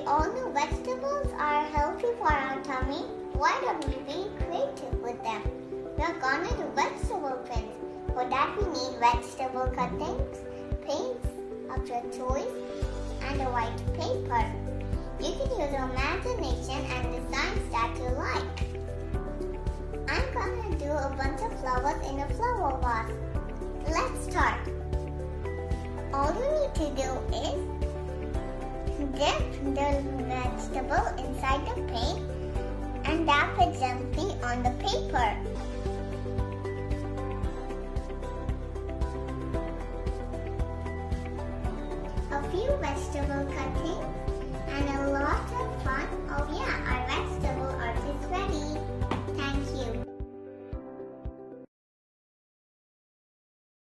all know vegetables are healthy for our tummy. Why don't we be creative with them? We're gonna do vegetable prints. For that we need vegetable cuttings, paints of your choice, and a white paper. You can use your imagination and designs that you like. I'm gonna do a bunch of flowers in a flower vase. Let's start. All you need to do is dip the vegetable inside the paint and dab it gently on the paper. A few vegetable cuttings and a lot of fun. Oh yeah,